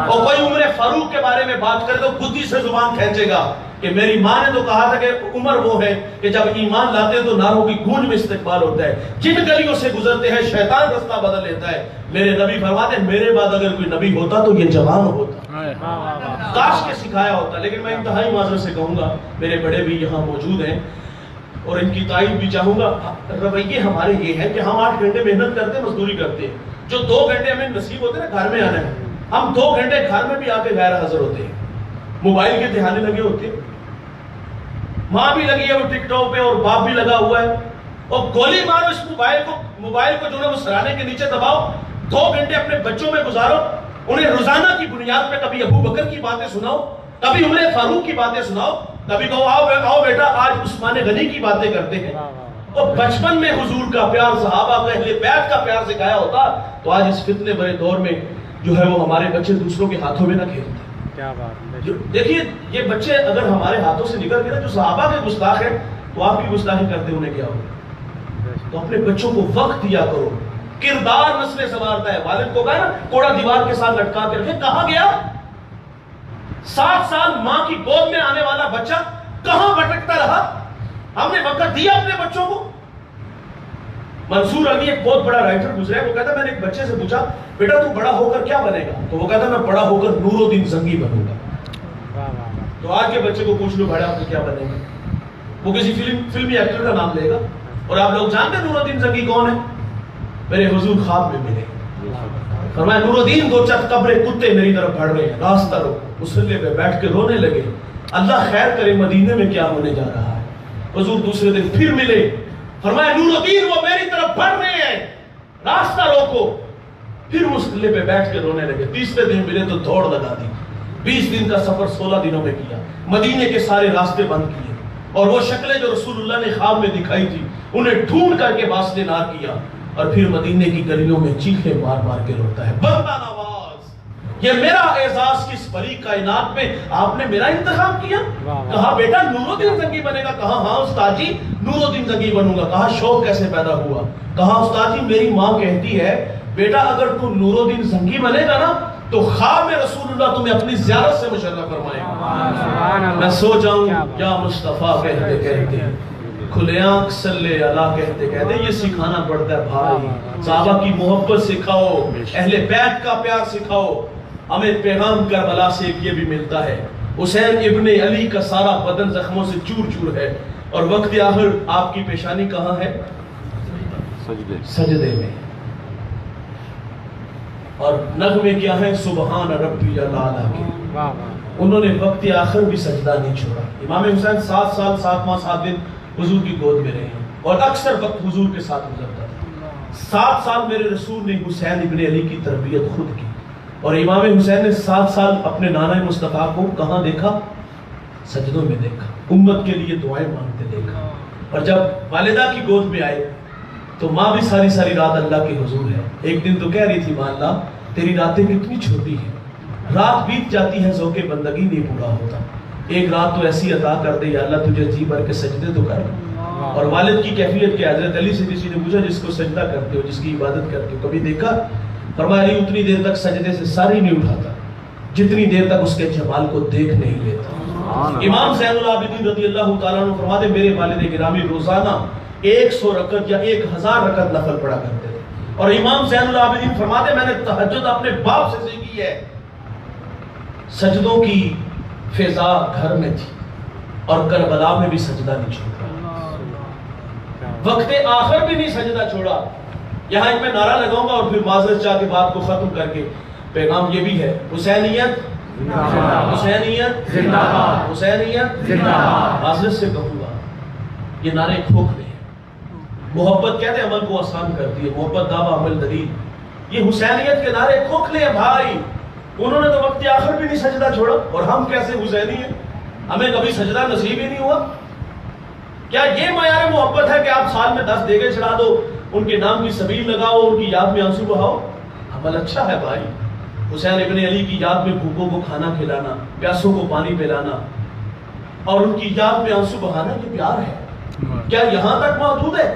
اور کوئی عمر فاروق کے بارے میں بات کرے تو گدی سے زبان کھینچے گا کہ میری ماں نے تو کہا تھا کہ عمر وہ ہے کہ جب ایمان لاتے ہیں تو ناروں کی گونج میں استقبال ہوتا ہے، جن گلیوں سے گزرتے ہیں شیطان رستہ بدل لیتا ہے۔ میرے نبی فرماتے ہیں میرے بعد اگر کوئی نبی ہوتا تو یہ جوان ہوتا، کاش کے سکھایا ہوتا۔ لیکن میں انتہائی معذرت سے کہوں گا میرے بڑے بھی یہاں موجود ہیں اور ان کی تائید بھی چاہوں گا، رویے ہمارے یہ ہے کہ ہم 8 گھنٹے محنت کرتے ہیں، مزدوری کرتے ہیں، جو 2 گھنٹے ہمیں نصیب ہوتے ہیں نا گھر میں آنا ہے، ہم 2 گھنٹے گھر میں بھی آ کے غیر حاضر ہوتے ہیں۔ موبائل کے دہانے لگے ہوتے ہیں، ماں بھی لگی ہے وہ ٹک ٹاک پہ اور باپ بھی لگا ہوا ہے، اور گولی مارو اس موبائل کو جو ہے وہ سرانے کے نیچے دباؤ، 2 گھنٹے اپنے بچوں میں گزارو، انہیں روزانہ کی بنیاد پہ کبھی ابو بکر کی باتیں سناؤ، کبھی عمر فاروق کی باتیں سناؤ، کبھی کہو آؤ بیٹا آج عثمان غنی کی باتیں کرتے ہیں۔ اور بچپن میں حضور کا پیار، صحابہ کا، اہل بیت کا پیار سکھایا ہوتا تو آج اس فتنے بڑے دور میں جو ہے وہ ہمارے بچے دوسروں کے ہاتھوں میں نہ کھیلتے۔ کیا بات ہے۔ دیکھیے یہ بچے اگر ہمارے ہاتھوں سے نکل کے نا جو صحابہ کے گستاخ ہیں تو آپ کی گستاخی کرتے انہیں کیا ہوگا؟ تو اپنے بچوں کو وقت دیا کرو، کردار نسلیں سنوارتا ہے۔ والد کو کہا نا کوڑا دیوار کے ساتھ لٹکا کر کے، کہاں گیا؟ 7 سال ماں کی گود میں آنے والا بچہ کہاں بھٹکتا رہا؟ ہم نے وقت دیا اپنے بچوں کو۔ منصور علی ایک بہت بڑا رائٹر گزرا ہے، وہ کہتا ہے میں نے ایک بچے سے پوچھا بیٹا تو بڑا ہو کر کیا بنے گا؟ تو وہ کہتا ہے میں بڑا ہو کر نور الدین زنگی بنوں گا۔ تو آج کے بچے کو پوچھ لو بڑا ہو کیا بنے گا، وہ کسی فلمی ایکٹر کا نام لے گا۔ اور آپ لوگ جانتے ہیں نور الدین زنگی کون ہے؟ میرے حضور خواب میں ملے، فرمایا نور الدین 2 چت قبریں کتے میری طرف بڑھ رہے ہیں، راستہ رو۔ مصلی پہ بیٹھ کے رونے لگے، اللہ خیر کرے مدینے میں کیا ہونے جا رہا ہے۔ حضور دوسرے دن پھر ملے، فرمایا نور الدین وہ میری طرف بڑھ رہے ہیں، راستہ روکو۔ پھر مصلی پہ بیٹھ کے رونے لگے۔ تیسرے دن ملے تو دوڑ لگا دی، 20 دن کا سفر 16 دنوں میں کیا، مدینے کے سارے راستے بند کیے، اور وہ شکلیں جو رسول اللہ نے خواب میں دکھائی تھی انہیں ڈھونڈ کر کے واسطے نار کیا، اور پھر مدینے کی گلیوں میں چیخیں مار مار کے روتا ہے، بندہ نواز یہ میرا اعزاز کس بڑی کائنات میں آپ نے میرا انتخاب کیا۔ کہا بیٹا نور الدین زنگی بنے گا؟ کہا ہاں استاد جی نور الدین زنگی بنوں گا۔ کہا شوق کیسے پیدا ہوا؟ کہا استاد جی میری ماں کہتی ہے بیٹا اگر تو نور الدین زنگی بنے گا نا تو خواب میں رسول اللہ تمہیں اپنی زیارت سے مشرف فرمائے گا۔ میں سو جاؤں یا مصطفیٰ کہتے کہتے، کھلے آنکھ صلی اللہ کہتے کہتے، یہ سکھانا پڑتا ہے بھائی۔ صحابہ کی محبت سکھاؤ، اہل بیت کا پیار سکھاؤ۔ ہمیں پیغام کربلا سے ایک یہ بھی ملتا ہے، حسین ابن علی کا سارا بدن زخموں سے چور چور ہے، اور وقت آخر آپ کی پیشانی کہاں ہے؟ سجدے میں۔ اور نغمے کیا ہیں؟ سبحان ربی الاعلیٰ کے۔ انہوں نے وقت آخر بھی سجدہ نہیں چھوڑا۔ امام حسین 7 سال 7 ماہ 7 دن حضور کی گود میں رہے ہیں، اور اکثر وقت حضور کے ساتھ گزرتا تھا۔ 7 سال میرے رسول نے حسین ابن علی کی تربیت خود کی، اور امام حسین نے 7 سال اپنے نانا مصطفیٰ کو کہاں دیکھا؟ سجدوں میں دیکھا، امت کے لیے دعائیں مانگتے دیکھا۔ اور جب والدہ کی گود میں آئے تو ماں بھی ساری ساری رات اللہ کے حضور ہے۔ ایک دن تو کہہ رہی تھی ماں اللہ تیری راتیں کتنی چھوٹی ہیں، رات بیت جاتی ہے ذوق بندگی نہیں پورا ہوتا، ایک رات تو ایسی عطا کر دے یا اللہ تجھے جی بھر کے سجدے تو کر۔ اور والد کی کیفیت کیا؟ حضرت علی سے کسی نے پوچھا جس کو سجدہ کرتے ہو، جس کی عبادت کرتے ہو، کبھی دیکھا؟ فرمایا علی اتنی دیر تک سجدے سے سر ہی نہیں اٹھاتا جتنی دیر تک اس کے جمال کو دیکھ نہیں لیتا۔ امام زین العابدین رضی اللہ تعالیٰ عنہ فرماتے میرے والد گرامی روزانہ 100 رکعت یا 1000 رکعت نفل پڑھا کرتے تھے، اور امام زین العابدین فرماتے میں نے تہجد اپنے باپ سے سیکھی ہے۔ سجدوں کی فضا گھر میں تھی، اور کربلا میں بھی سجدہ نہیں چھوڑا، وقت آخر بھی نہیں سجدہ چھوڑا۔ یہاں ایک میں نعرہ لگاؤں گا اور پھر معذرت چاہ کے بات کو ختم کر کے پیغام یہ بھی ہے، حسینیت حسینیت زندہ باد، حسینیت زندہ باد۔ معذرت سے کہوں گا یہ نعرے کھوکھلے ہیں، محبت کہتے عمل کو آسان کرتی ہے، محبت دعویٰ عمل دلیل، یہ حسینیت کے نعرے کھوکھلے ہیں بھائی۔ انہوں نے تو وقت آخر بھی نہیں سجدہ چھوڑا، اور ہم کیسے حسینی ہیں؟ ہمیں کبھی سجدہ نصیب ہی نہیں ہوا۔ کیا یہ معیار محبت ہے کہ آپ سال میں 10 دیگیں چڑھا دو، ان کے نام کی سبیل لگاؤ، ان کی یاد میں آنسو بہاؤ؟ عمل اچھا ہے بھائی، حسین ابن علی کی یاد میں بھوکوں کو کھانا کھلانا، پیاسوں کو پانی پلانا، اور ان کی یاد میں آنسو بہانا، یہ پیار ہے۔ کیا یہاں تک محدود ہے؟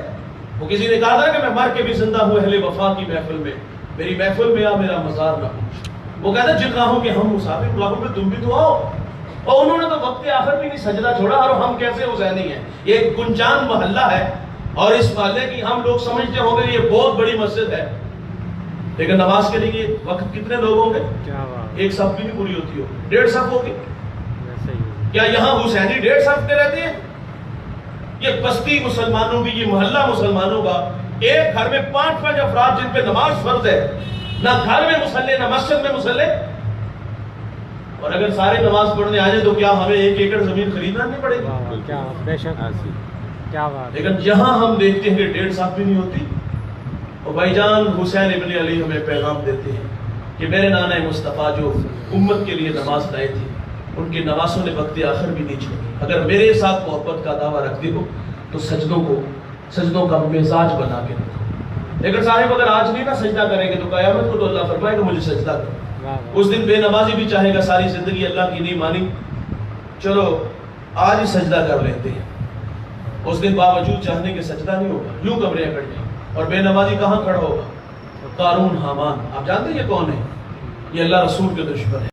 وہ کسی نے کہا تھا کہ میں مر کے بھی زندہ ہوں اہل وفا کی محفل میں، میری محفل میں آ میرا مزار نہ پوچھ۔ وہ کہتا ہے جن راہوں کے ہم مسافر راہوں پہ تم بھی تو آؤ، اور انہوں نے تو وقت آخر بھی نہیں سجدہ چھوڑا، اور ہم کیسے حسینی ہیں؟ یہ ایک گنجان محلہ ہے، اور اس محلے کی ہم لوگ سمجھتے ہوں گے یہ بہت بڑی مسجد ہے، لیکن نماز کے لیے وقت کتنے لوگ ہوں گے؟ ایک صف بھی نہیں پوری ہوتی ہو، 1.5 صف ہوگی۔ کیا یہاں حسینی 1.5 صف کے رہتے ہیں؟ یہ بستی مسلمانوں کی، یہ محلہ مسلمانوں کا، ایک گھر میں 5 افراد جن پہ نماز فرض ہے، نہ گھر میں مصلی نہ مسجد میں مصلی، اور اگر سارے نماز پڑھنے آ جائیں تو کیا ہمیں 1 ایکڑ زمین خریدنا نہیں پڑے گی؟ واہ واہ کیا بے شک کیا بات لیکن یہاں ہم دیکھتے ہیں کہ 1.5 صاحب بھی نہیں ہوتی. اور بھائی جان حسین ابن علی ہمیں پیغام دیتے ہیں کہ میرے نانا مصطفیٰ جو امت کے لیے نماز لائے تھے ان کی نمازوں نے وقت آخر بھی نہیں چھوڑی. اگر میرے ساتھ محبت کا دعویٰ رکھتے ہو تو سجدوں کا مزاج بنا کے رکھو. لیکن صاحب اگر آج نہیں نا سجدہ کریں گے تو قیامت کو تو اللہ فرمائے گا مجھے سجدہ کرو. اس دن بے نمازی بھی چاہے گا ساری زندگی اللہ کی نہیں مانی, چلو آج ہی سجدہ کر لیتے ہیں. اس دن باوجود چاہنے کے سجدہ نہیں ہوگا, یوں کمرے اکڑ جائیں. اور بے نمازی کہاں کھڑا ہوگا؟ قارون حامان. آپ جانتے ہیں یہ کون ہے؟ یہ اللہ رسول کے دشمن ہے.